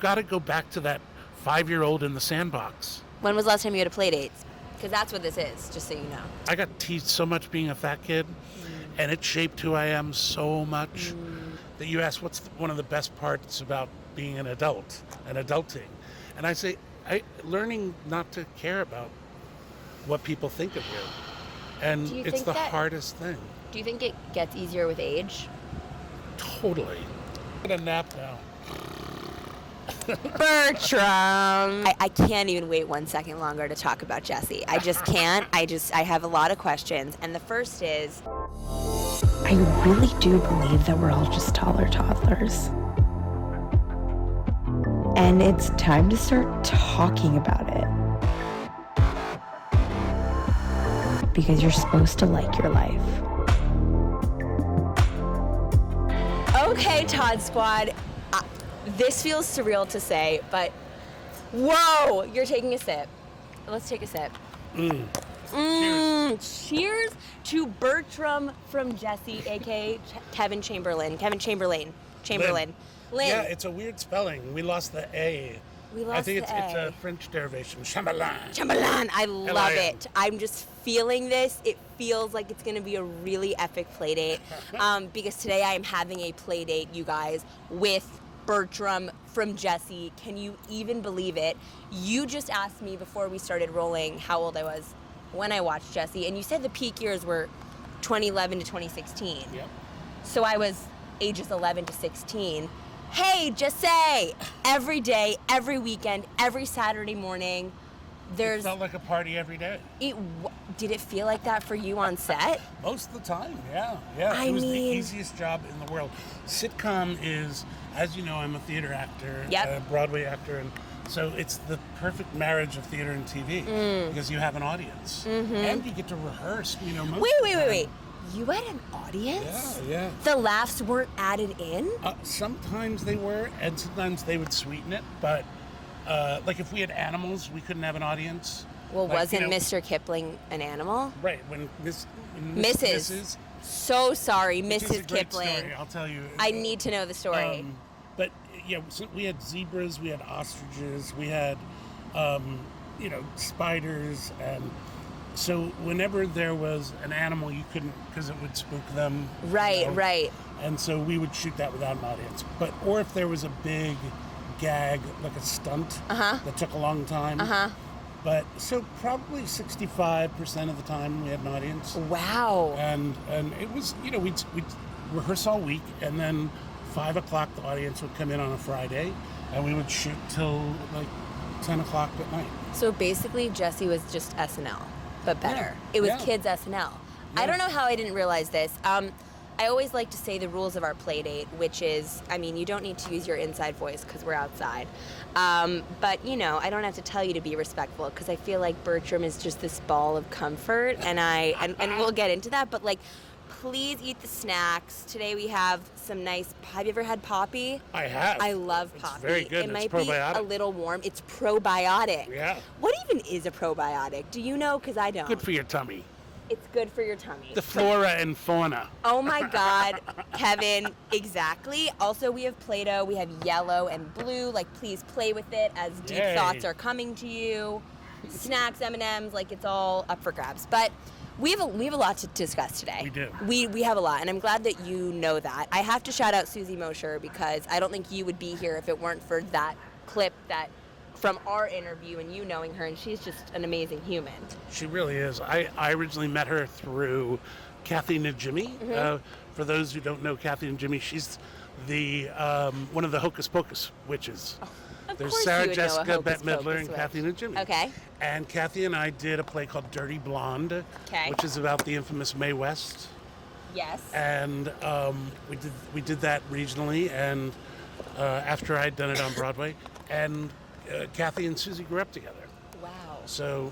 got to go back to that 5-year-old in the sandbox. When was the last time you had a Playdate? Because that's what this is, just so you know. I got teased so much being a fat kid, and it shaped who I am so much that you ask what's one of the best parts about being an adult and adulting. And I say, learning not to care about what people think of you. And it's the hardest thing. Do you think it gets easier with age? Totally. Get a nap now. Bertram! I can't even wait 1 second longer to talk about Jessie. I just can't. I have a lot of questions. And the first is, I really do believe that we're all just taller toddlers. And it's time to start talking about it. Because you're supposed to like your life. okay, Todd Squad, this feels surreal to say, but whoa, you're taking a sip. Let's take a sip. Cheers to Bertram from Jessie, a.k.a. Kevin Chamberlain. Chamberlain. Lynn. Yeah, it's a weird spelling. We lost the A. I think it's a French derivation. Chamberlain. I love it. I'm just feeling this. It feels like it's going to be a really epic playdate. Because today I am having a playdate, you guys, with Bertram from Jessie. Can you even believe it? You just asked me before we started rolling how old I was when I watched Jessie, and you said the peak years were 2011 to 2016. Yep. So I was ages 11 to 16. Hey, Jessie! Every day, every weekend, every Saturday morning, there's... It felt like a party every day. Did it feel like that for you on set? Most of the time, yeah. It was the easiest job in the world. Sitcom is, as you know, I'm a theater actor, a Broadway actor, and so it's the perfect marriage of theater and TV because you have an audience and you get to rehearse. You know, Wait. You had an audience? Yeah. The laughs weren't added in? Sometimes they were, and sometimes they would sweeten it. But like if we had animals, we couldn't have an audience. Well, wasn't Mr. Kipling an animal? Right. When Mrs. So sorry, Mrs. Kipling. Story, I'll tell you. I need to know the story. But yeah, so we had zebras, we had ostriches, we had spiders, and so whenever there was an animal, you couldn't, because it would spook them. Right. And so we would shoot that without an audience. Or if there was a big gag, like a stunt that took a long time. But so probably 65% of the time we had an audience. Wow. And it was, we'd rehearse all week, and then 5 o'clock the audience would come in on a Friday, and we would shoot till like 10 o'clock at night. So basically Jessie was just SNL. But better. It was kids SNL. Yeah. I don't know how I didn't realize this. I always like to say the rules of our playdate, which is, you don't need to use your inside voice because we're outside. But, I don't have to tell you to be respectful because I feel like Bertram is just this ball of comfort, and we'll get into that. But, please eat the snacks. Today we have some nice... Have you ever had Poppy? I have. I love Poppy. It's very good. It might be a little warm. It's probiotic. Yeah. What even is a probiotic? Do you know? Because I don't. Good for your tummy. It's good for your tummy. The flora and fauna. Oh my God, Kevin, exactly. Also, we have Play-Doh. We have yellow and blue. Please play with it as deep thoughts are coming to you. Snacks, M&Ms, it's all up for grabs. But we have a lot to discuss today. We do. We have a lot, and I'm glad that you know that. I have to shout out Susie Mosher because I don't think you would be here if it weren't for that clip from our interview and you knowing her, and she's just an amazing human. She really is. I originally met her through Kathy and Jimmy. For those who don't know Kathy and Jimmy, she's the one of the Hocus Pocus witches. There's Sarah Jessica, Bette Midler, and Kathy and Jimmy. Okay. And Kathy and I did a play called Dirty Blonde, which is about the infamous Mae West. Yes. And we did that regionally, and after I'd done it on Broadway, and Kathy and Susie grew up together. Wow. So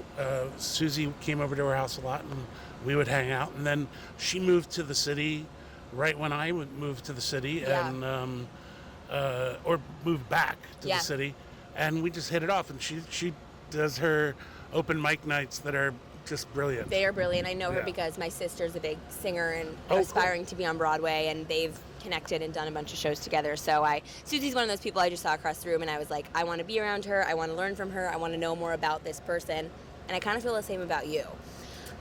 Susie came over to our house a lot, and we would hang out. And then she moved to the city right when I would move to the city, and or moved back to the city, and we just hit it off. And she does her open mic nights that are just brilliant. They are brilliant. I know her Yeah. because my sister's a big singer and Oh, aspiring to be on Broadway, and they've connected and done a bunch of shows together. So Susie's one of those people I just saw across the room, and I was like, I want to be around her. I want to learn from her. I want to know more about this person. And I kind of feel the same about you.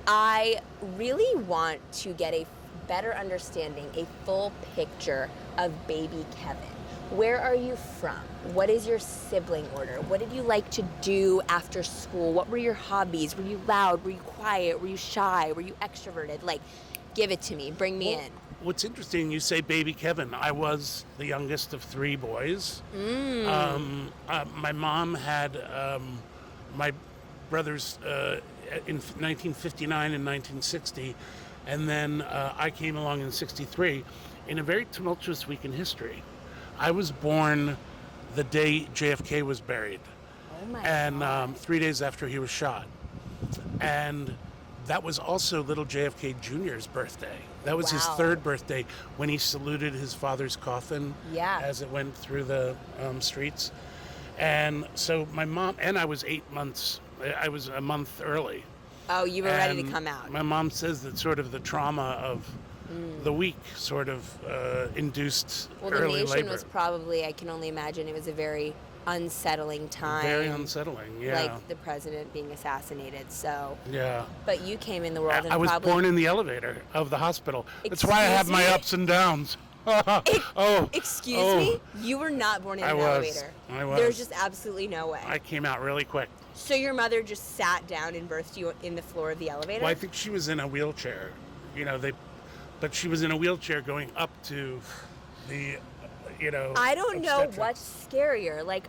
I really want to get a better understanding, a full picture of baby Kevin. Where are you from? What is your sibling order? What did you like to do after school? What were your hobbies? Were you loud? Were you quiet? Were you shy? Were you extroverted? Like, give it to me. Bring me in. What's interesting, you say baby Kevin. I was the youngest of 3 boys. My mom had my brothers in 1959 and 1960, and then I came along in 63 in a very tumultuous week in history. I was born the day JFK was buried, and 3 days after he was shot. And that was also little JFK Jr.'s birthday. That was his 3rd birthday when he saluted his father's coffin as it went through the streets. And so my mom, and I was 8 months, I was a month early. Oh, you were ready to come out. My mom says that sort of the trauma of the week sort of induced early labor. Well, the nation was probably, I can only imagine, it was a very unsettling time. Very unsettling, yeah. Like the president being assassinated, so. Yeah. But you came in the world and I was probably... born in the elevator of the hospital. That's why I have my ups and downs. Excuse me? You were not born in an elevator. I was. There's just absolutely no way. I came out really quick. So your mother just sat down and birthed you in the floor of the elevator? Well, I think she was in a wheelchair. But she was in a wheelchair going up to the, I don't know obstetrics. what's scarier. Like,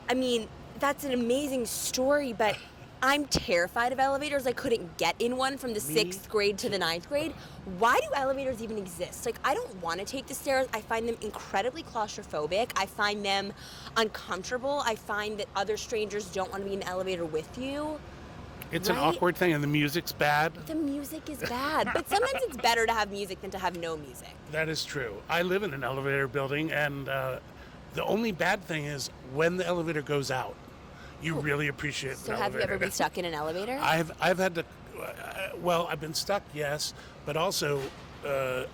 I mean, that's an amazing story, but I'm terrified of elevators. I couldn't get in one from the 6th grade to the 9th grade. Why do elevators even exist? Like, I don't want to take the stairs. I find them incredibly claustrophobic. I find them uncomfortable. I find that other strangers don't want to be in the elevator with you. It's an awkward thing, and the music's bad. The music is bad, but sometimes it's better to have music than to have no music. That is true. I live in an elevator building, and the only bad thing is when the elevator goes out, you really appreciate the elevator. So have you ever been stuck in an elevator? I've had to, I've been stuck, yes, but also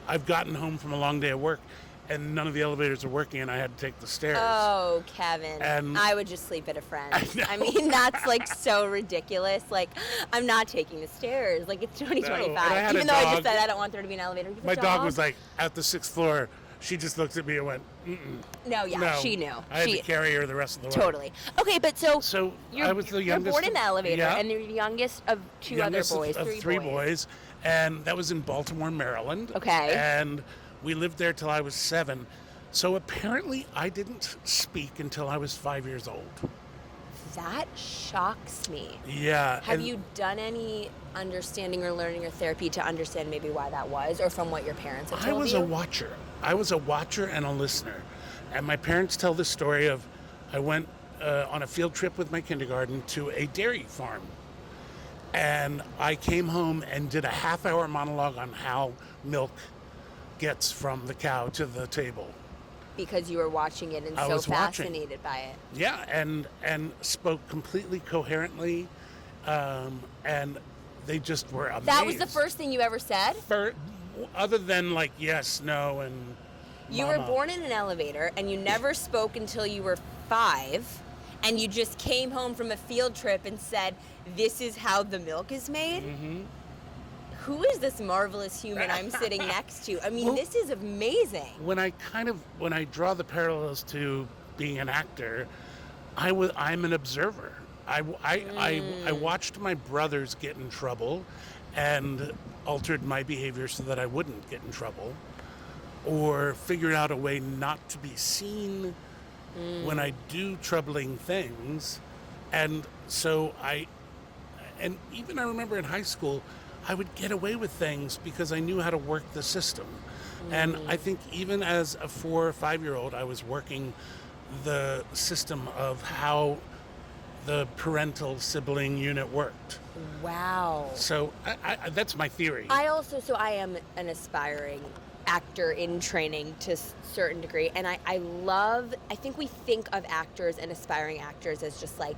I've gotten home from a long day of work, and none of the elevators are working, and I had to take the stairs. Oh, Kevin. And I would just sleep at a friend's. I mean, that's like so ridiculous. Like, I'm not taking the stairs. Like, it's 2025. Even though I just said I don't want there to be an elevator. My dog was like at the 6th floor. She just looked at me and went, No, she knew. I had to carry her the rest of the way. Totally. Okay, but so I was the youngest. You're born in the elevator, yeah, and you're the youngest of two other boys, three boys. And that was in Baltimore, Maryland. Okay. And we lived there till I was 7. So apparently I didn't speak until I was 5 years old. That shocks me. Yeah. Have you done any understanding or learning or therapy to understand maybe why that was, or from what your parents have told you? I was a watcher. I was a watcher and a listener. And my parents tell the story of I went on a field trip with my kindergarten to a dairy farm. And I came home and did a half-hour monologue on how milk gets from the cow to the table. Because you were watching it and so fascinated by it. Yeah, and spoke completely coherently, and they just were amazed. That was the first thing you ever said? Other than like yes, no, and You were born in an elevator, and you never spoke until you were 5, and you just came home from a field trip and said, "This is how the milk is made." Mm-hmm. Who is this marvelous human I'm sitting next to? I mean, this is amazing. When I draw the parallels to being an actor, I'm an observer. I watched my brothers get in trouble and altered my behavior so that I wouldn't get in trouble, or figured out a way not to be seen when I do troubling things. And so and even I remember in high school, I would get away with things because I knew how to work the system. And I think even as a 4 or 5-year-old, I was working the system of how the parental sibling unit worked. Wow. So that's my theory. I am an aspiring actor in training to a certain degree. And I think we think of actors and aspiring actors as just like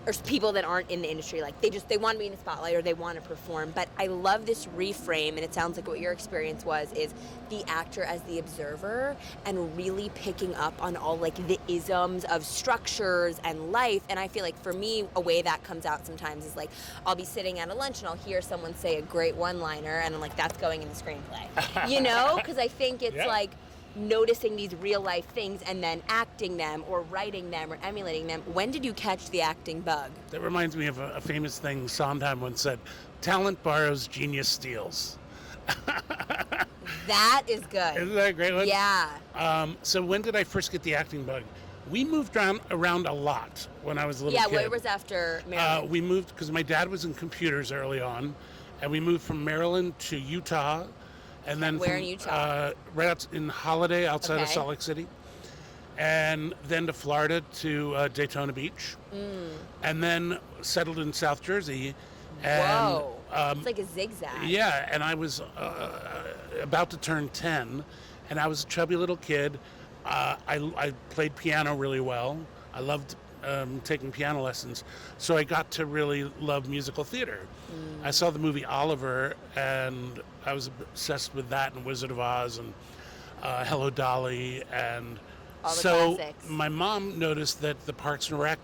or people that aren't in the industry, like they want to be in the spotlight or they want to perform. But I love this reframe, and it sounds like what your experience is the actor as the observer and really picking up on all like the isms of structures and life. And I feel like for me, a way that comes out sometimes is like I'll be sitting at a lunch and I'll hear someone say a great one-liner, and I'm like, that's going in the screenplay, you know? Because I think it's like noticing these real life things and then acting them or writing them or emulating them. When did you catch the acting bug? That reminds me of a famous thing Sondheim once said, talent borrows, genius steals. That is good. Isn't that a great one? Yeah. So when did I first get the acting bug? We moved around a lot when I was a little kid. Yeah, where was after Maryland? We moved because my dad was in computers early on, and we moved from Maryland to Utah. And then where in Utah? Right out in Holiday, outside of Okay. Salt Lake City. And then to Florida, to Daytona Beach. And then settled in South Jersey. And, Whoa. It's like a zigzag. Yeah, and I was about to turn 10, and I was a chubby little kid. I played piano really well. I loved taking piano lessons. So I got to really love musical theater. I saw the movie Oliver, and I was obsessed with that and Wizard of Oz and Hello Dolly. And All the so classics. my mom noticed that the Parks and Rec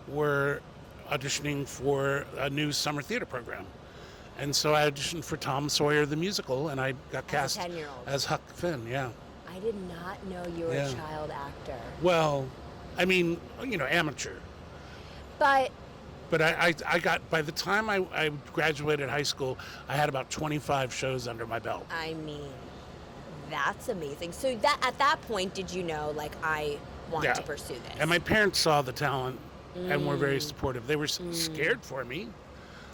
were auditioning for a new summer theater program. And so I auditioned for Tom Sawyer the musical, and I got cast 10-year-old. as Huck Finn, yeah. I did not know you were Yeah. a child actor. Well, I mean, amateur. But I got, by the time I graduated high school, I had about 25 shows under my belt. I mean, that's amazing. So that at that point, did you know, like, I want to pursue this? And my parents saw the talent and were very supportive. They were scared for me.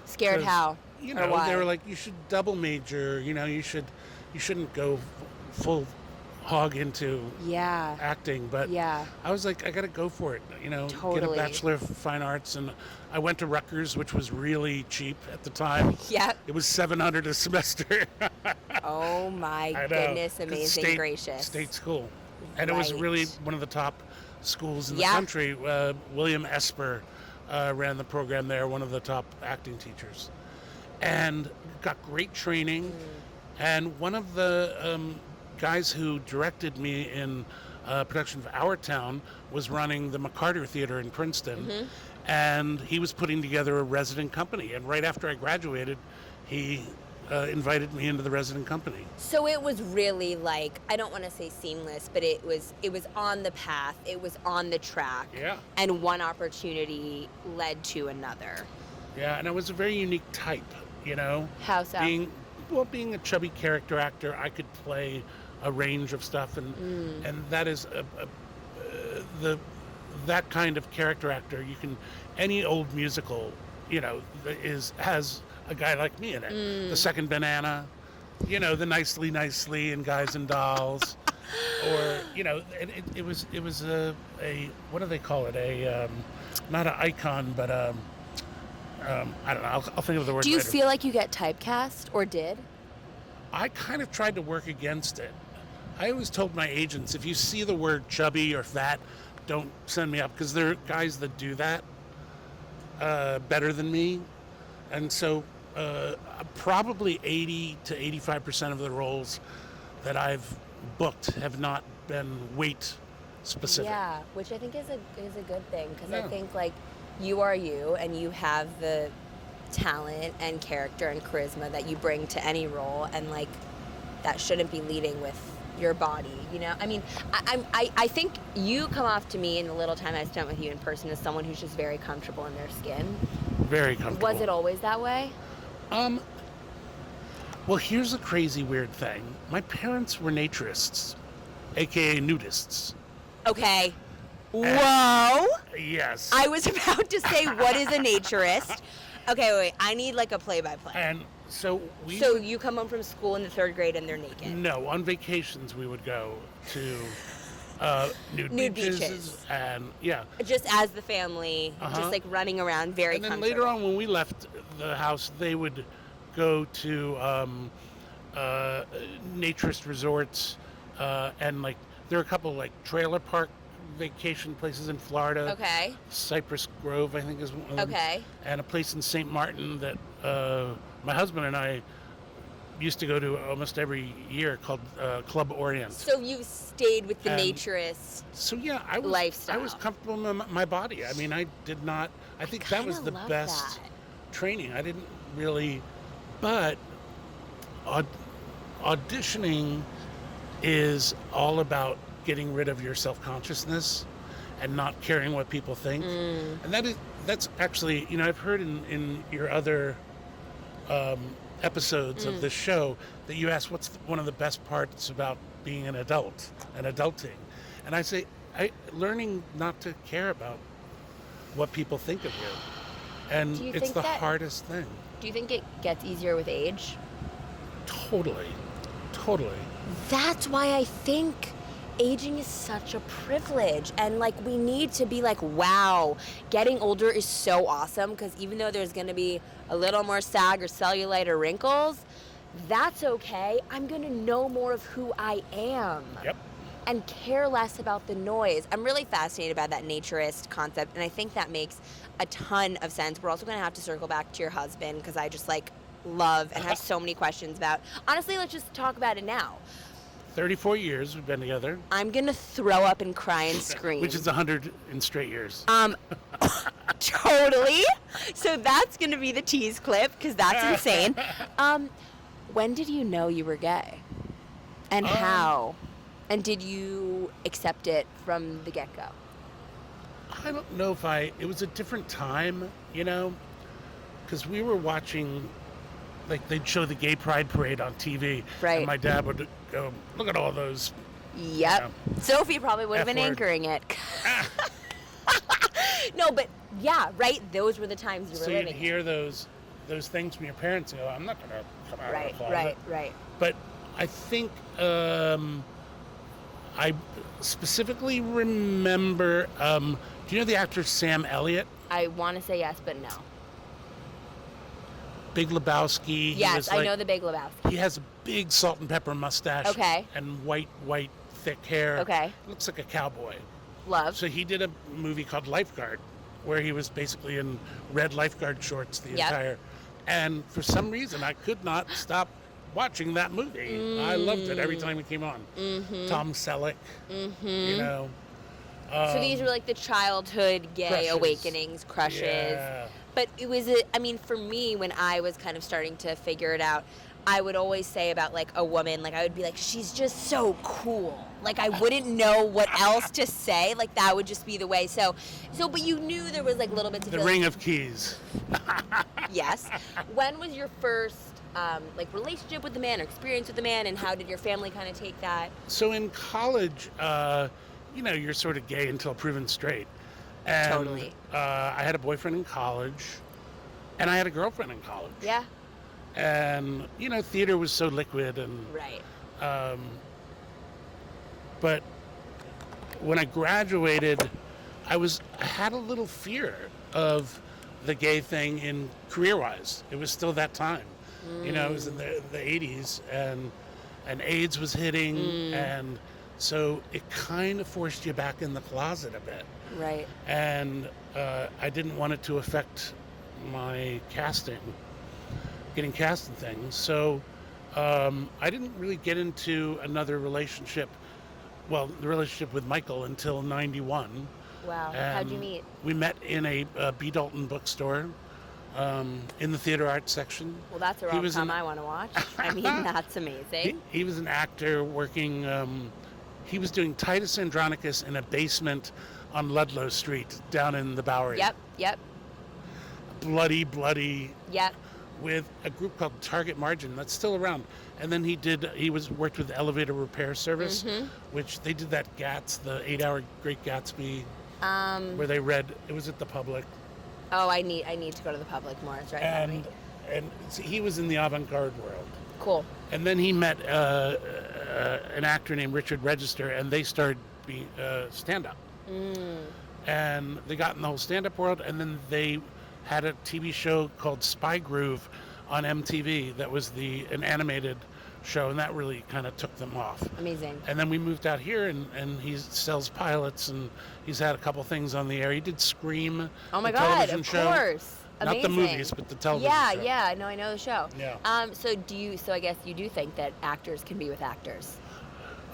Scared 'cause, how? Or why? They were like, you should double major, you shouldn't go full hog into acting. But I was like, I got to go for it, get Totally. a Bachelor of Fine Arts. And I went to Rutgers, which was really cheap at the time. Yep. It was $700 a semester. Oh my I know. goodness, amazing gracious. State school. And it was really Right. one of the top schools in the Yeah. country. William Esper ran the program there, one of the top acting teachers. And got great training. And one of the guys who directed me in production of Our Town was running the McCarter Theater in Princeton. And he was putting together a resident company. And right after I graduated, he invited me into the resident company. So it was really like, I don't want to say seamless, but it was on the path, it was on the track. Yeah. And one opportunity led to another. Yeah, and I was a very unique type, How so? Being a chubby character actor, I could play a range of stuff, and that is that kind of character actor. Any old musical, has a guy like me in it. The Second Banana, the Nicely and Guys and Dolls, or it was a what do they call it? Not an icon, but I don't know. I'll think of the word. Do you later. feel like you get typecast, or did? I kind of tried to work against it. I always told my agents, if you see the word chubby or fat, don't send me up, because there are guys that do that better than me. And so probably 80 to 85% of the roles that I've booked have not been weight specific. Yeah, which I think is a good thing, because I Yeah. think like you are you, and you have the talent and character and charisma that you bring to any role, and like that shouldn't be leading with your body, I mean, I think you come off to me in the little time I spent with you in person as someone who's just very comfortable in their skin. Very comfortable. Was it always that way? Well, here's a crazy weird thing. My parents were naturists, aka nudists. Okay. Whoa. Yes. I was about to say, what is a naturist? Okay, wait. I need like a play-by-play. And so we. So you come home from school in the 3rd grade and they're naked? No, on vacations we would go to nude beaches, and Just as the family, just like running around, very And then comfortable. later on, when we left the house, they would go to naturist resorts, and like there are a couple like trailer park vacation places in Florida. Okay. Cypress Grove, I think, is one of them. Okay. And a place in St. Martin that my husband and I used to go to almost every year called Club Orient. So you stayed with the naturist So yeah, I was lifestyle. comfortable in my body. I mean, I did not. I think that was the love best that. training. I didn't really, but auditioning is all about getting rid of your self-consciousness and not caring what people think. And that's actually, I've heard in your other episodes of this show that you ask what's one of the best parts about being an adult and adulting. And I say, learning not to care about what people think of you. And it's the hardest thing. Do you think it gets easier with age? Totally. That's why I think aging is such a privilege, and like we need to be like, wow, getting older is so awesome, because even though there's going to be a little more sag or cellulite or wrinkles, that's okay. I'm going to know more of who I am. Yep. And care less about the noise. I'm really fascinated by that naturist concept, and I think that makes a ton of sense. We're also going to have to circle back to your husband, because I just like love and have so many questions about. Honestly, let's just talk about it now. 34 years we've been together. I'm gonna throw up and cry and scream. Which is 100 in straight years. Totally. So that's gonna be the tease clip, because that's insane. When did you know you were gay? And how? And did you accept it from the get-go? I don't know if it was a different time, because we were watching, like, they'd show the gay pride parade on TV. Right. And my dad would go, look at all those. Yep. Sophie probably would have been F-word. anchoring it. No, but yeah, right? Those were the times you were So living. you'd hear those things from your parents and go, I'm not going to come out of the closet. Right. But I think I specifically remember, do you know the actor Sam Elliott? I want to say yes, but no. Big Lebowski. Yes, I know the Big Lebowski. He has a big salt and pepper mustache. Okay. And white, thick hair. Okay. Looks like a cowboy. Love. So he did a movie called Lifeguard, where he was basically in red lifeguard shorts the entire. And for some reason, I could not stop watching that movie. I loved it every time it came on. Tom Selleck, So these were like the childhood gay crushes. awakenings, crushes. Yeah. But it was, for me, when I was kind of starting to figure it out, I would always say about like a woman, like I would be like, she's just so cool. Like I wouldn't know what else to say. Like that would just be the way. So, but you knew there was like little bits of The Ring of Keys. Yes. When was your first like relationship with the man or experience with the man, and how did your family kind of take that? So in college, you're sort of gay until proven straight. And, Totally. I had a boyfriend in college, and I had a girlfriend in college. Yeah. And, theater was so liquid and... Right. But when I graduated, I had a little fear of the gay thing in career-wise. It was still that time. It was in the 80s, and AIDS was hitting, and so it kind of forced you back in the closet a bit. Right. And I didn't want it to affect my getting cast in things. So I didn't really get into another relationship, the relationship with Michael, until 91. Wow. How'd you meet? We met in a B. Dalton bookstore in the theater arts section. Well, that's a rom-com I want to watch. I mean, that's amazing. He was an actor working, he was doing Titus Andronicus in a basement on Ludlow Street down in the Bowery. Yep. Bloody. Yep. With a group called Target Margin that's still around. And then he worked with Elevator Repair Service, which they did that Katz, the 8-hour Great Gatsby, where they read, it was at the Public. Oh, I need to go to the Public more. It's right by me. And so he was in the avant-garde world. Cool. And then he met an actor named Richard Register, and they started being stand-up. And they got in the whole stand-up world, and then they had a TV show called Spy Groove on MTV that was an animated show, and that really kind of took them off. Amazing. And then we moved out here, and he sells pilots, and he's had a couple things on the air. He did Scream. Oh my the God! television Of show. course. Amazing. Not the movies, but the television show. Yeah. No, I know the show. Yeah. So I guess you do think that actors can be with actors.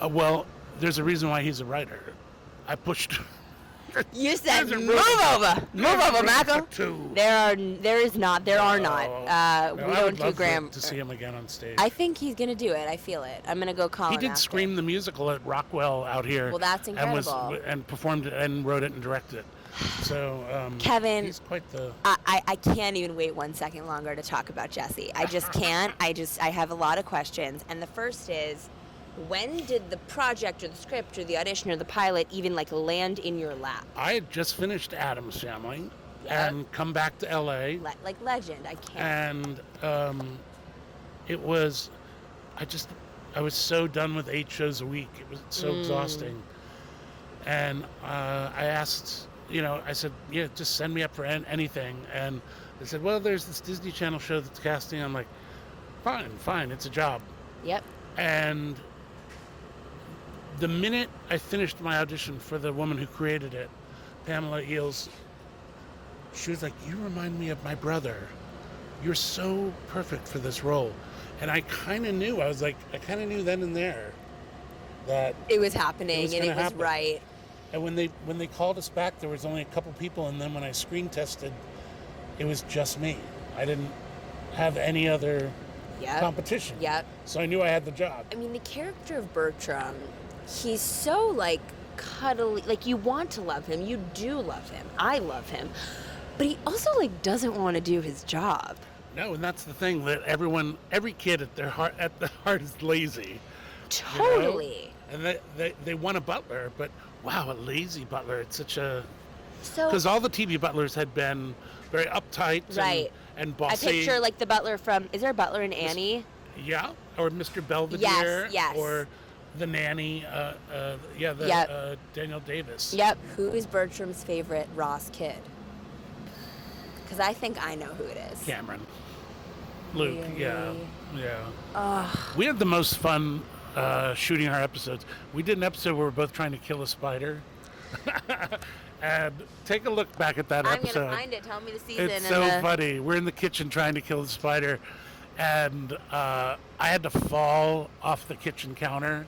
Well, there's a reason why he's a writer. I pushed. You said There's a move room- over, Michael. Two. There are not. We I don't would do love Graham. to see him again on stage. I think he's gonna do it. I feel it. I'm gonna go call He him did after. Scream the musical at Rockwell out here. Well, that's incredible. And performed it and wrote it and directed it. So Kevin, he's quite the. I can't even wait 1 second longer to talk about Jessie. I just can't. I have a lot of questions, and the first is, when did the project or the script or the audition or the pilot even land in your lap? I had just finished Addams Family Yeah. and come back to LA. Like legend, I can't. And it was, I was so done with 8 shows a week. It was so exhausting. And I asked, I said, yeah, just send me up for anything. And they said, well, there's this Disney Channel show that's casting. I'm like, fine, it's a job. Yep. And the minute I finished my audition for the woman who created it, Pamela Eels, she was like, you remind me of my brother. You're so perfect for this role. And I kind of knew, I kind of knew then and there that It was happening, and it was happen. right. And when they called us back, there was only a couple people, and then when I screen tested, it was just me. I didn't have any other Yep. competition. Yep. So I knew I had the job. I mean, the character of Bertram, he's so cuddly. You want to love him. You do love him. I love him. But he also doesn't want to do his job. No, and that's the thing that every kid at the heart is lazy. Totally. And they want a butler, but wow, a lazy butler. It's such a... So Because all the TV butlers had been very uptight Right. and I bossy. picture the butler from, is there a butler in Annie? Yeah, or Mr. Belvedere. Yes. Or the nanny, Yep. Daniel Davis. Yep. Who is Bertram's favorite Ross kid? Because I think I know who it is. Cameron. Luke, Really? yeah. Ugh. We had the most fun shooting our episodes. We did an episode where we're both trying to kill a spider. And take a look back at that I'm episode. going to find it. Tell me the season. It's so funny. We're in the kitchen trying to kill the spider, and I had to fall off the kitchen counter.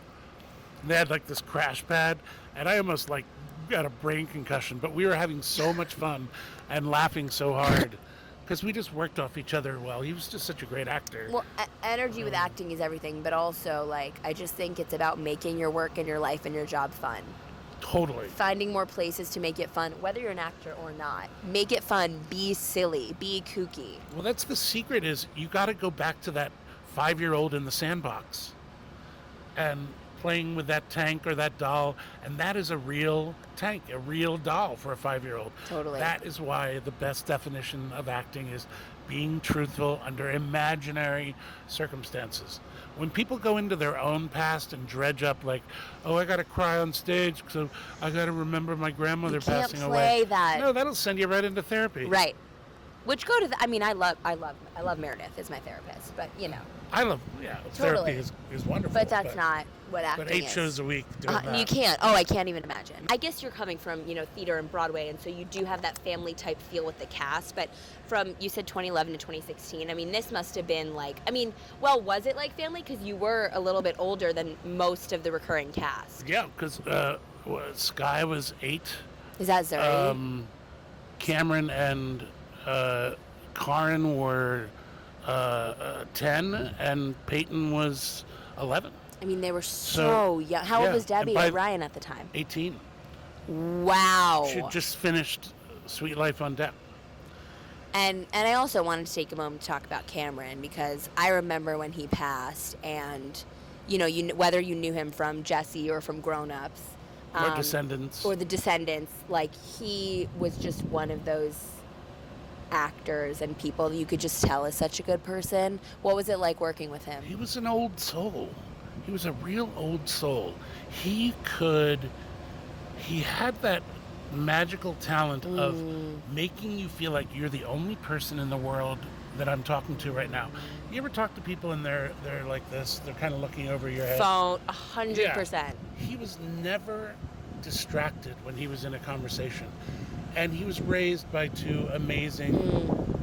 And they had this crash pad, and I almost got a brain concussion. But we were having so much fun and laughing so hard because we just worked off each other well. He was just such a great actor. Well, energy with acting is everything, but also, I just think it's about making your work and your life and your job fun. Totally. Finding more places to make it fun, whether you're an actor or not. Make it fun. Be silly. Be kooky. Well, that's the secret is you got to go back to that 5-year-old in the sandbox and playing with that tank or that doll. And that is a real tank, a real doll for a 5-year-old. Totally. That is why the best definition of acting is being truthful under imaginary circumstances. When people go into their own past and dredge up oh, I got to cry on stage because I got to remember my grandmother passing away. Play that. No, that'll send you right into therapy. Right. Which go to I love Meredith as my therapist, but I love, Totally. therapy is wonderful. But that's not what acting But 8 is. shows a week doing that. You can't. Oh, I can't even imagine. I guess you're coming from, theater and Broadway, and so you do have that family type feel with the cast. But you said 2011 to 2016. I mean, this must have been was it like family? Because you were a little bit older than most of the recurring cast. Yeah, because Sky was 8. Is that Zuri? Cameron and Karin were 10, and Peyton was 11. I mean, they were so young. How old yeah, was Debbie and or Ryan at the time? 18. Wow. She had just finished Sweet Life on Deck. And I also wanted to take a moment to talk about Cameron, because I remember when he passed, and whether you knew him from Jessie or from Grown Ups, Or Descendants. or The Descendants, he was just one of those actors and people that you could just tell is such a good person. What was it like working with him? He was an old soul. He was a real old soul. He had that magical talent of making you feel like you're the only person in the world that I'm talking to right now. You ever talk to people and they're like this? They're kind of looking over your head. Phone, 100%. Yeah. He was never distracted when he was in a conversation. And he was raised by two amazing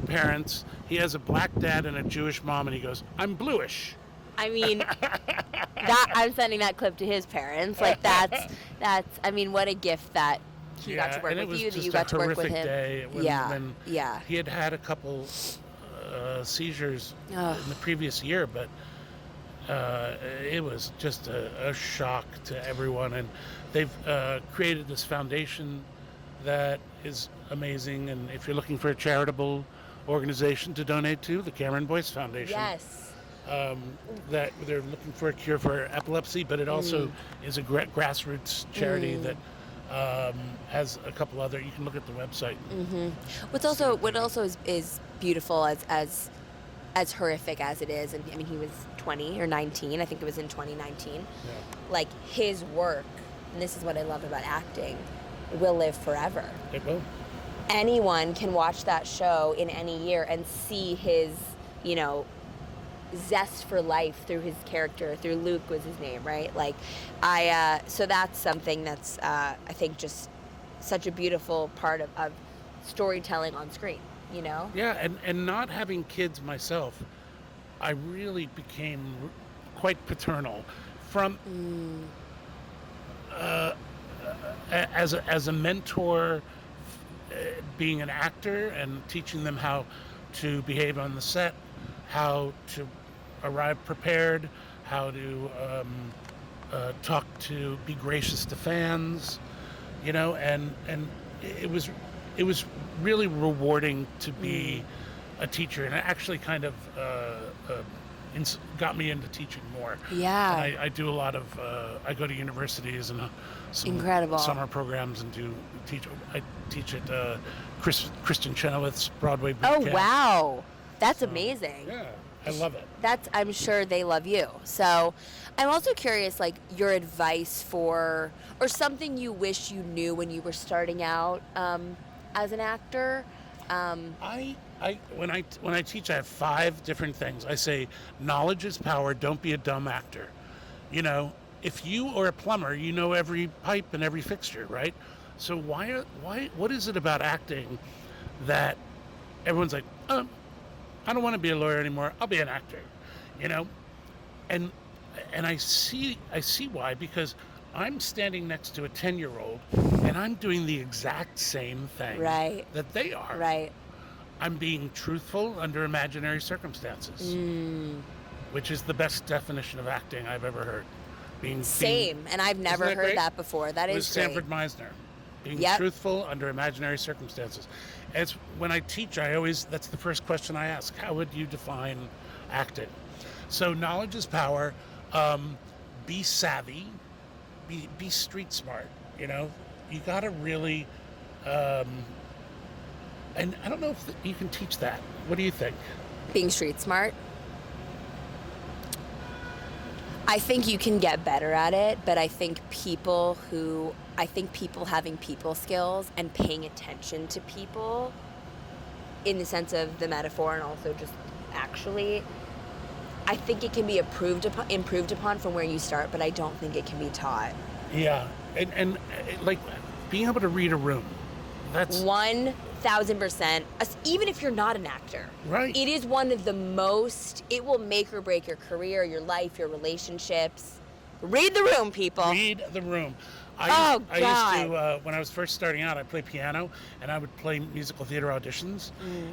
parents. He has a black dad and a Jewish mom, and he goes, "I'm bluish." I mean, that I'm sending that clip to his parents. Like that's. I mean, what a gift that he got to work with you. That you got to work with him. Day when he had a couple seizures in the previous year, but it was just a shock to everyone. And they've created this foundation that is amazing. And if you're looking for a charitable organization to donate to, the Cameron Boyce Foundation. Yes. That they're looking for a cure for epilepsy, but it also is a grassroots charity that has a couple other. You can look at the website. What also is beautiful as horrific as it is, and I mean he was 20 or 19. I think it was in 2019. Yeah. Like his work, and this is what I love about acting, will live forever. It will. Anyone can watch that show in any year and see his, zest for life through his character, through Luke was his name, right? Like, so that's something that's, I think, just such a beautiful part of storytelling on screen, Yeah, and not having kids myself, I really became quite paternal from as a mentor, being an actor and teaching them how to behave on the set, how to arrive prepared, how to be gracious to fans, and it was really rewarding to be a teacher, and it actually kind of got me into teaching more. Yeah. And I do a lot of I go to universities and some incredible summer programs and I teach at Kristen Chenoweth's Broadway boot camp. Oh wow, that's amazing. Yeah. I love it. I'm sure they love you. So I'm also curious, like, your advice or something you wish you knew when you were starting out as an actor. When I teach, I have 5 different things. I say, knowledge is power. Don't be a dumb actor. If you are a plumber, you know every pipe and every fixture, right? So what is it about acting that everyone's like, I don't want to be a lawyer anymore. I'll be an actor, and I see why, because I'm standing next to a 10-year-old and I'm doing the exact same thing that they are. Right. I'm being truthful under imaginary circumstances, which is the best definition of acting I've ever heard. And I've never heard that before. That is great. Sanford Meisner. Being truthful under imaginary circumstances. It's when I teach, that's the first question I ask. How would you define acting? So knowledge is power. Be savvy. Be street smart. You got to really. And I don't know if you can teach that. What do you think? Being street smart. I think you can get better at it, but I think people having people skills and paying attention to people in the sense of the metaphor and also just actually, I think it can be improved upon from where you start, but I don't think it can be taught. Yeah, and like being able to read a room, that's 1,000%. Even if you're not an actor, right? It is one of the most. It will make or break your career, your life, your relationships. Read the room, people. Read the room. I used to, when I was first starting out, I played piano, and I would play musical theater auditions,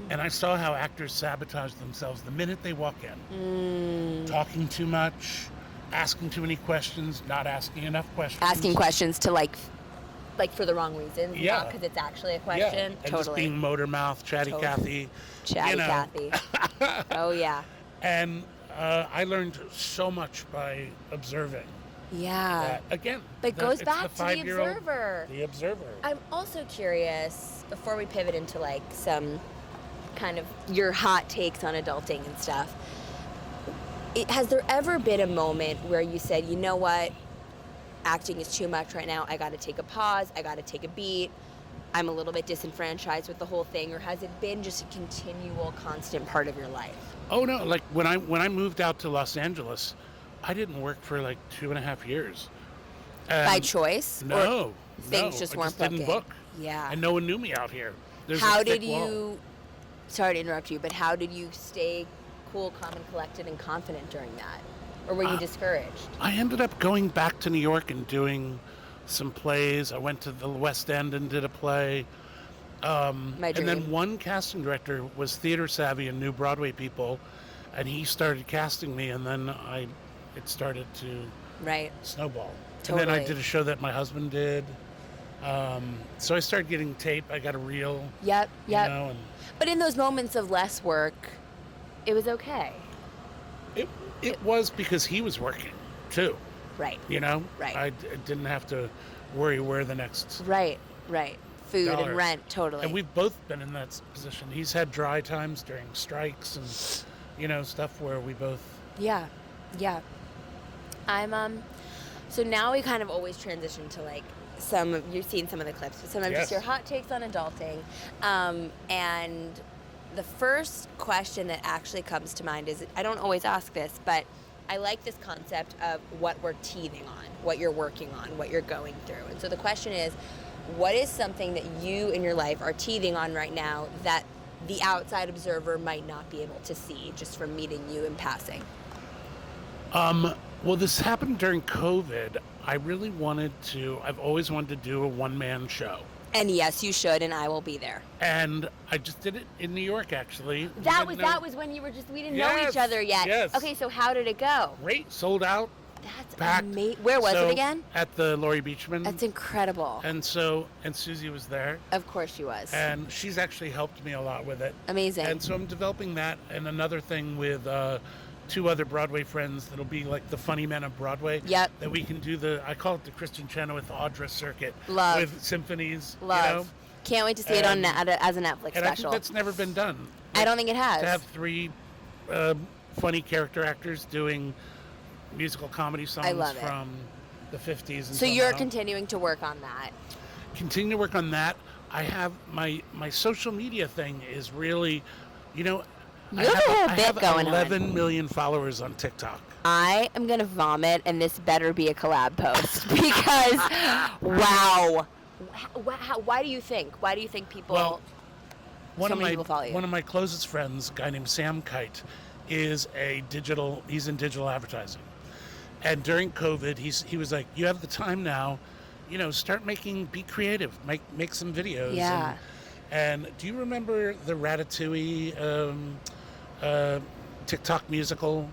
and I saw how actors sabotage themselves the minute they walk in. Talking too much, asking too many questions, not asking enough questions. Asking questions to like for the wrong reasons, yeah, because it's actually a question. And just being motor mouth, chatty Cathy. Cathy. Oh yeah. And I learned so much by observing. Yeah. Again, but it goes back to the observer. The observer. I'm also curious, before we pivot into like some kind of your hot takes on adulting and stuff, has there ever been a moment where you said, you know what, acting is too much right now, I gotta take a pause, I gotta take a beat, I'm a little bit disenfranchised with the whole thing, or has it been just a continual, constant part of your life? Oh no, like when I moved out to Los Angeles, I didn't work for like 2.5 years. By choice? No, or things just weren't didn't booking? book. Yeah. And no one knew me out here. There's How a thick did wall. you, sorry to interrupt you, but how did you stay cool, calm, and collected and confident during that? Or were you discouraged? I ended up going back to New York and doing some plays. I went to the West End and did a play. My And dream. then one casting director was theater savvy and knew Broadway people, and he started casting me, and then it started to Right. snowball. Totally. And then I did a show that my husband did. So I started getting tape. I got a reel. Yep. You know, and But in those moments of less work, it was okay. it was because he was working too. Right. You know, Right. I didn't have to worry where the next. Right. Food Dollar. and rent, totally. And we've both been in that position. He's had dry times during strikes and stuff where we both. Yeah. I'm so now we kind of always transition to like you've seen some of the clips, but some of just Yes. your hot takes on adulting. And the first question that actually comes to mind is, I don't always ask this, but I like this concept of what we're teething on, what you're working on, what you're going through. And so the question is, what is something that you in your life are teething on right now that the outside observer might not be able to see just from meeting you in passing? Well, this happened during COVID. I've always wanted to do a one-man show. And yes, you should, and I will be there. And I just did it in New York, actually. That was when you were we didn't know Yes, each other yet. yes. Okay, so how did it go? Great, sold out. That's Packed. amazing. Where was So, it again? At the Laurie Beachman. That's incredible. And Susie was there. Of course she was. And she's actually helped me a lot with it. Amazing. And so I'm developing that and another thing with two other Broadway friends that'll be like the funny men of Broadway. Yep. That we can do I call it the Christian Chenoweth Audra circuit. Love. With symphonies. Love. You know? Can't wait to see it on as a Netflix And I think special. that's never been done. I don't think it has. To have three funny character actors doing musical comedy songs love it. from the 50s. And So you're now. continuing to work on that. Continue to work on that. I have my social media thing is really, You have a whole bit going on. 11 million followers on TikTok. I am gonna vomit, and this better be a collab post because, wow. Why do you think? Why do you think people? Well, so many people follow you. One of my closest friends, a guy named Sam Kite, he's in digital advertising. And during COVID, he was like, you have the time now, be creative, make some videos. Yeah. And do you remember the Ratatouille TikTok musical?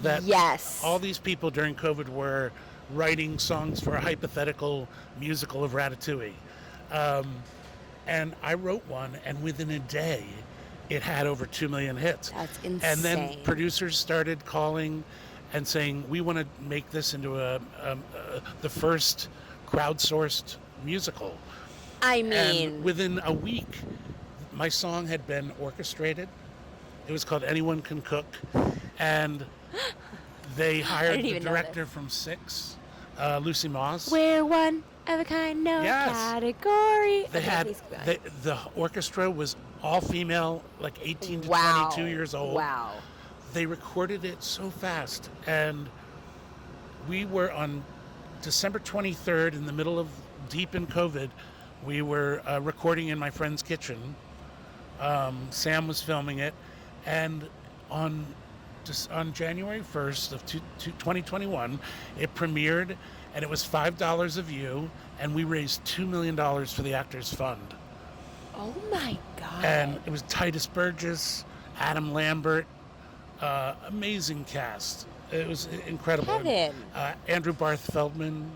That Yes. all these people during COVID were writing songs for a hypothetical musical of Ratatouille. And I wrote one, and within a day, it had over 2 million hits. That's insane. And then producers started calling and saying, we want to make this into the first crowdsourced musical. I mean, And within a week, my song had been orchestrated. It was called Anyone Can Cook. And they hired didn't the even know director this. from Six, Lucy Moss. we're one of a kind, no Yes. category. They Okay, had please go ahead. the orchestra was all female, like 18 to Wow. 22 years old. Wow. They recorded it so fast, and we were on December 23rd, in the middle of deep in COVID. We were recording in my friend's kitchen. Sam was filming it, and on January 1st of 2021, it premiered, and it was $5 a view, and we raised $2 million for the Actors Fund. Oh my God. And it was Titus Burgess, Adam Lambert, amazing cast. It was incredible. Kevin. Andrew Barth Feldman.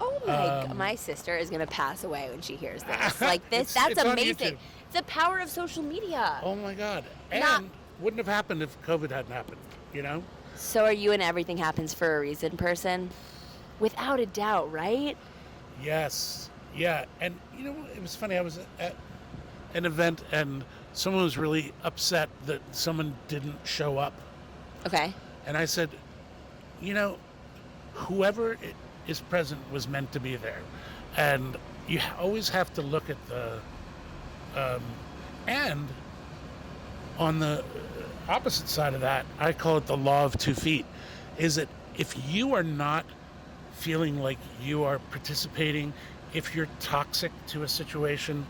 Oh my God. My sister is going to pass away when she hears this. Like this, It's that's on amazing. YouTube. It's the power of social media. Oh my God. And Not- wouldn't have happened if COVID hadn't happened, So are you an everything happens for a reason person? Without a doubt, right? Yes. Yeah. And it was funny. I was at an event and someone was really upset that someone didn't show up. Okay. And I said, whoever is present was meant to be there. And you always have to look at the and on the opposite side of that, I call it the law of 2 feet. Is that if you are not feeling like you are participating, if you're toxic to a situation,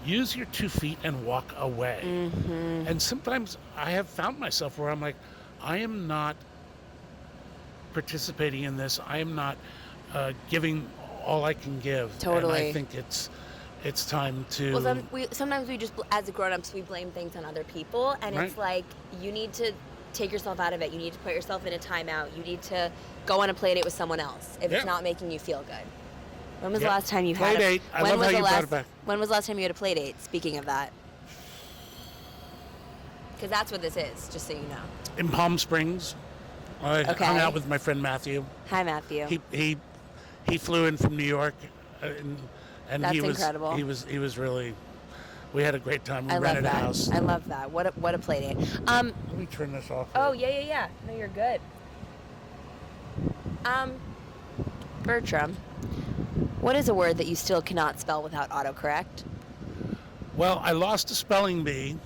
use your 2 feet and walk away. And sometimes I have found myself where I'm like, I am not participating in this. I am not giving all I can give. Totally. And I think it's time to... Well, sometimes we just, as grown-ups, we blame things on other people, and it's like, you need to take yourself out of it. You need to put yourself in a timeout. You need to go on a play date with someone else if it's not making you feel good. When was the last time you had Playdate? I love how you brought it back. When was the last time you had a play date, speaking of that? Because that's what this is, just so you know. In Palm Springs, I hung out with my friend Matthew. Hi, Matthew. He flew in from New York, and that's he was incredible. He was really. We had a great time. We I rented love that. a house. I love that. What a play date. Let me turn this off. Oh yeah. No, you're good. Bertram, what is a word that you still cannot spell without autocorrect? Well, I lost a spelling bee.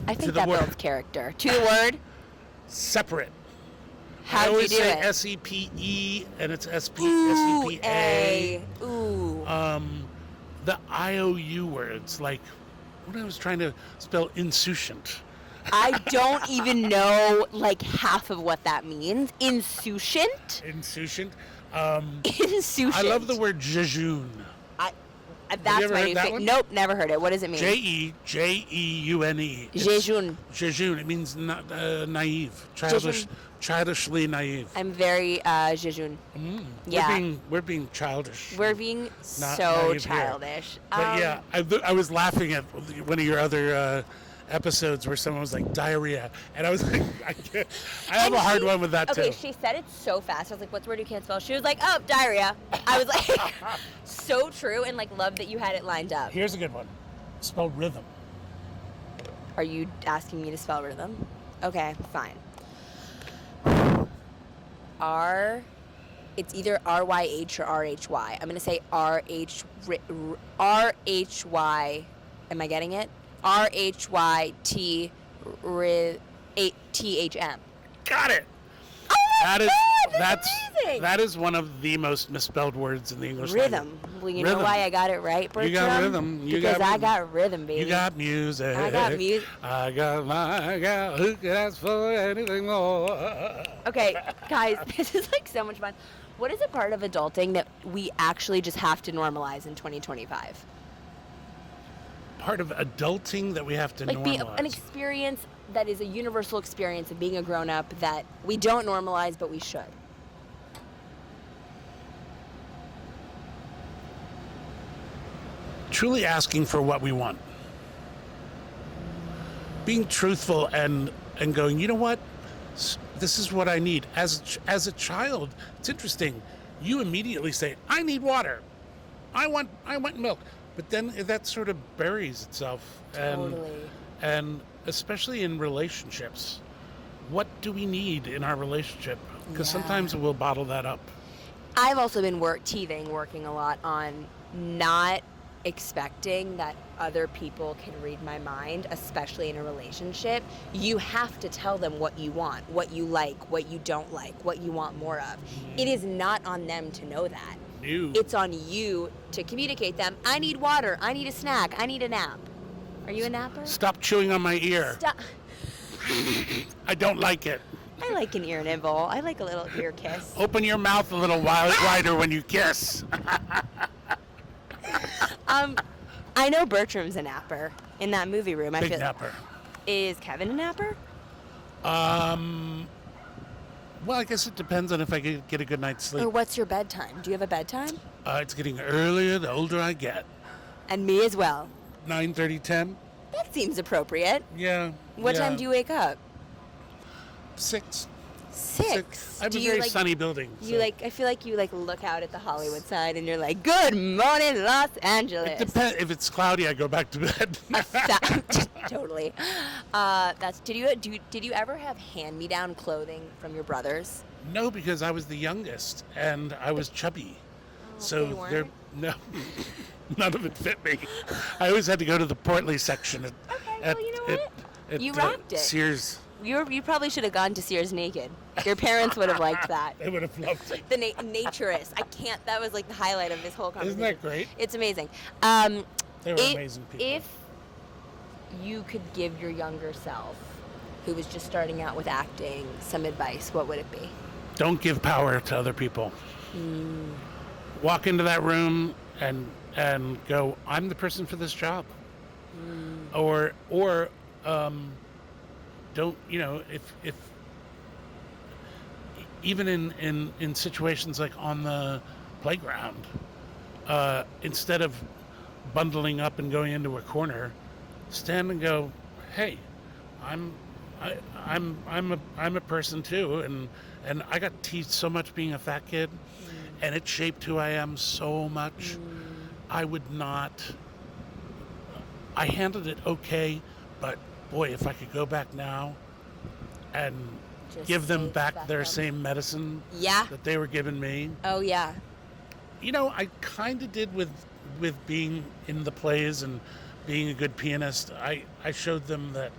I think that builds character. To the word? Separate. How'd you do it? I always say SEPE, and it's SEPA. Ooh. The IOU words, like when I was trying to spell insouciant. I don't even know like half of what that means. Insouciant? Insouciant. Insouciant. I love the word jejune. That's my new thing. Nope, never heard it. What does it mean? Jejeune. Jejune. Jejune. It means naive, childishly naive. I'm very jejune. Yeah. We're being childish. We're being so childish. But yeah, I was laughing at one of your other episodes where someone was like diarrhea, and I was like, I have a hard one with that too. Okay, she said it so fast. I was like, "What's the word you can't spell?" She was like, "Oh, diarrhea." I was like, so true, and like love that you had it lined up. Here's a good one. Spell rhythm. Are you asking me to spell rhythm? Okay, fine. It's either RYH or RHY. I'm gonna say RHY. Am I getting it? RHYT THM. Got it. Oh my God, that's amazing. That is one of the most misspelled words in the English Rhythm. language. Well, you know why I got it right, Bertram? You got rhythm. I got rhythm, baby. You got music. I got music. I got my girl. Who could ask for anything more? Okay, guys, this is like so much fun. What is a part of adulting that we actually just have to normalize in 2025? Part of adulting that we have to normalize. Like an experience that is a universal experience of being a grown-up that we don't normalize, but we should. Truly asking for what we want. Being truthful and going, you know what? This is what I need. As a child, it's interesting. You immediately say, I need water. I want milk. But then that sort of buries itself. Totally. And especially in relationships, what do we need in our relationship? Because sometimes we'll bottle that up. I've also been working a lot on not expecting that other people can read my mind, especially in a relationship. You have to tell them what you want, what you like, what you don't like, what you want more of. It is not on them to know that. No. It's on you to communicate them. I need water. I need a snack. I need a nap. Are you a napper? Stop chewing on my ear. Stop. I don't like it. I like an ear nibble. I like a little ear kiss. Open your mouth a little wider when you kiss. I know Bertram's a napper in that movie room. Big napper. Is Kevin a napper? Well, I guess it depends on if I could get a good night's sleep. Or what's your bedtime? Do you have a bedtime? It's getting earlier the older I get. And me as well. 9:30, 10. That seems appropriate. Yeah. What time do you wake up? 6. 6. I have a very sunny building. So. I feel like you look out at the Hollywood sign and you're like, "Good morning, Los Angeles." It depends. If it's cloudy, I go back to bed. Totally. Did you ever have hand-me-down clothing from your brothers? No, because I was the youngest and I was chubby. Oh, So they weren't? No, none of it fit me. I always had to go to the portly section at well, you know what? at You rocked it. Sears. You probably should have gone to Sears naked. Your parents would have liked that. They would have loved it. The naturist. I can't. That was like the highlight of this whole conversation. Isn't that great? It's amazing. They were amazing people. If you could give your younger self, who was just starting out with acting, some advice, what would it be? Don't give power to other people. Walk into that room and go, I'm the person for this job. Or don't, if even in situations like on the playground, instead of bundling up and going into a corner, stand and go, hey, I'm a person too, and I got teased so much being a fat kid, and it shaped who I am so much. I handled it okay, but boy, if I could go back now and Just give them take back their them. same medicine Yeah. that they were giving me. Oh yeah. I kind of did with being in the plays and being a good pianist. I showed them that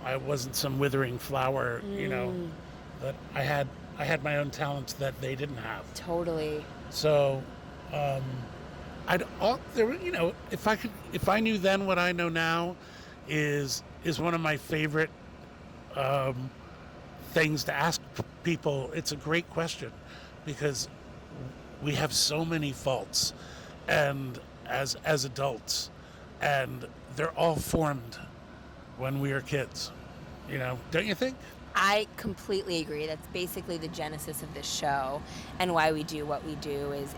I wasn't some withering flower, that I had my own talents that they didn't have. Totally. So, if I knew then what I know now, is one of my favorite things to ask people. It's a great question because we have so many faults, and as adults, and they're all formed when we are kids. Don't you think? I completely agree. That's basically the genesis of this show, and why we do what we do is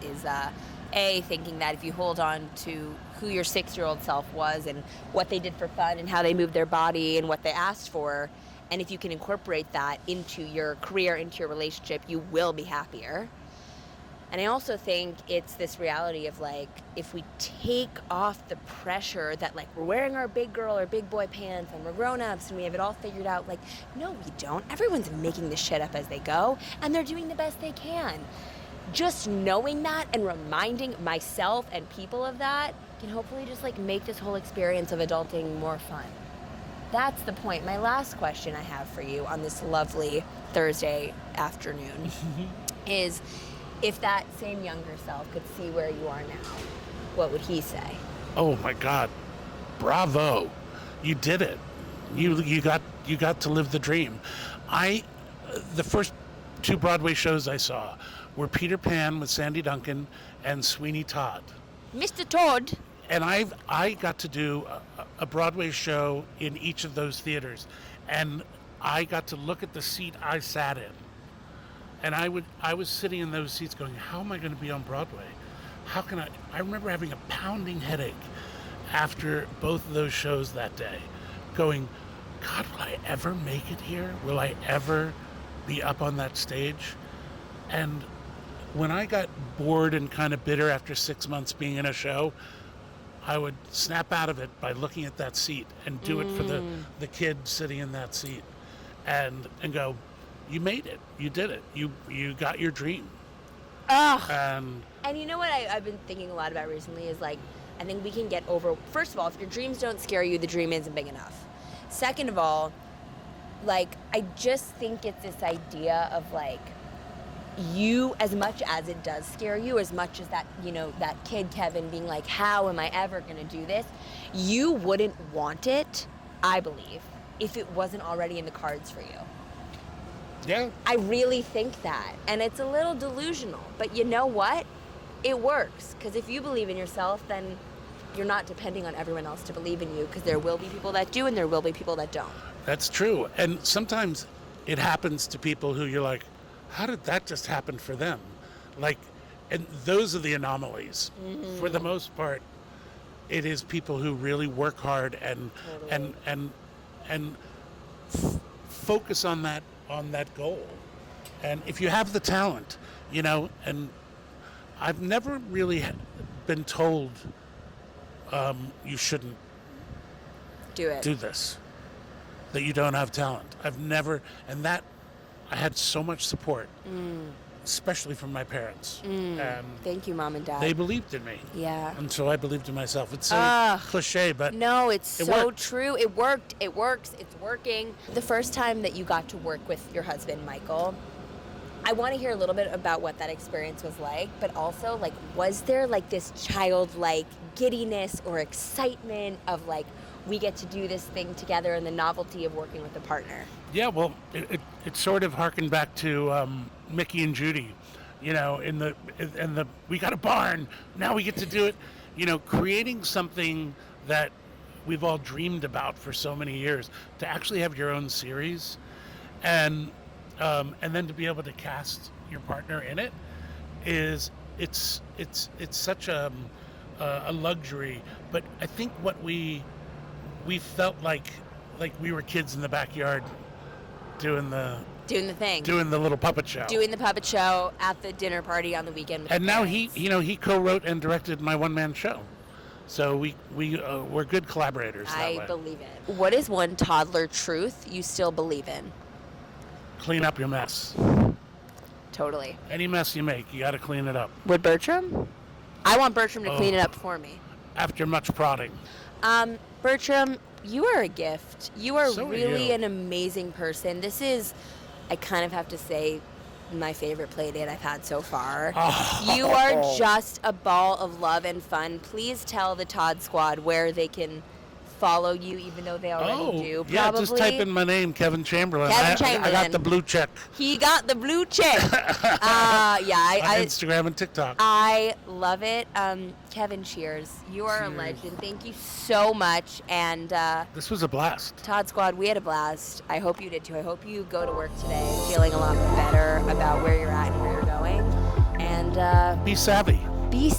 thinking that if you hold on to who your 6-year-old self was and what they did for fun and how they moved their body and what they asked for, and if you can incorporate that into your career, into your relationship, you will be happier. And I also think it's this reality of if we take off the pressure that we're wearing our big girl or big boy pants and we're grown-ups and we have it all figured out, no, we don't. Everyone's making this shit up as they go, and they're doing the best they can. Just knowing that and reminding myself and people of that can hopefully just make this whole experience of adulting more fun. That's the point. My last question I have for you on this lovely Thursday afternoon is, if that same younger self could see where you are now, what would he say? Oh my God, bravo! You did it. You got to live the dream. The first 2 Broadway shows I saw were Peter Pan with Sandy Duncan and Sweeney Todd. Mr. Todd. And I got to do a Broadway show in each of those theaters, and I got to look at the seat I sat in, and I was sitting in those seats going, how am I going to be on Broadway? How can I remember having a pounding headache after both of those shows that day, going, God, will I ever make it here? Will I ever be up on that stage? And when I got bored and kind of bitter after 6 months being in a show, I would snap out of it by looking at that seat and do it for the kid sitting in that seat, and go, you made it, you did it, you got your dream. And you know what I've been thinking a lot about recently is I think we can get over, first of all, if your dreams don't scare you, the dream isn't big enough. Second of all, I just think it's this idea of you, as much as it does scare you, as much as that, that kid Kevin being how am I ever going to do this? You wouldn't want it, I believe, if it wasn't already in the cards for you. yeah, I really think that. And it's a little delusional, but you know what? It works. Because if you believe in yourself, then you're not depending on everyone else to believe in you, because there will be people that do and there will be people that don't. that's true. And sometimes it happens to people who you're like, how did that just happen for them? And those are the anomalies. Mm-hmm. For the most part, it is people who really work hard and Totally. and focus on that goal. And if you have the talent, and I've never really been told you shouldn't Do it. do this, that you don't have talent. I've never, and that I had so much support especially from my parents. And Thank you, Mom and Dad. they believed in me. Yeah. And so I believed in myself. It's so cliche, but No, it's it so worked. true. It worked. It works. It's working. The first time that you got to work with your husband, Michael, I want to hear a little bit about what that experience was like, but also, like, was there, like, this childlike giddiness or excitement of, like, we get to do this thing together and the novelty of working with a partner? Yeah, well, it sort of harkened back to Mickey and Judy, you know, in the we got a barn, now we get to do it, you know, creating something that we've all dreamed about for so many years, to actually have your own series, and then to be able to cast your partner in it it's such a luxury. But I think what we felt like we were kids in the backyard doing the thing. doing the little puppet show. Doing the puppet show at the dinner party on the weekend. With And the now parents. he co-wrote and directed my one-man show. So we're good collaborators that way. I believe it. What is one toddler truth you still believe in? Clean up your mess. Totally. Any mess you make, you got to clean it up. Would Bertram? I want Bertram to clean it up for me. After much prodding. Bertram, you are a gift. You are So are really you. an amazing person. This is, I kind of have to say, my favorite play date I've had so far. Oh. You are just a ball of love and fun. Please tell the Todd Squad where they can follow you, even though they already do. Probably. Yeah, just type in my name, Kevin Chamberlain. Kevin I Chamberlain. got the blue check He got the blue check. on I Instagram and TikTok. I love it. Kevin, cheers. You are a legend. Thank you so much. And This was a blast. Todd Squad, we had a blast. I hope you did too. I hope you go to work today feeling a lot better about where you're at and where you're going. And Be savvy. be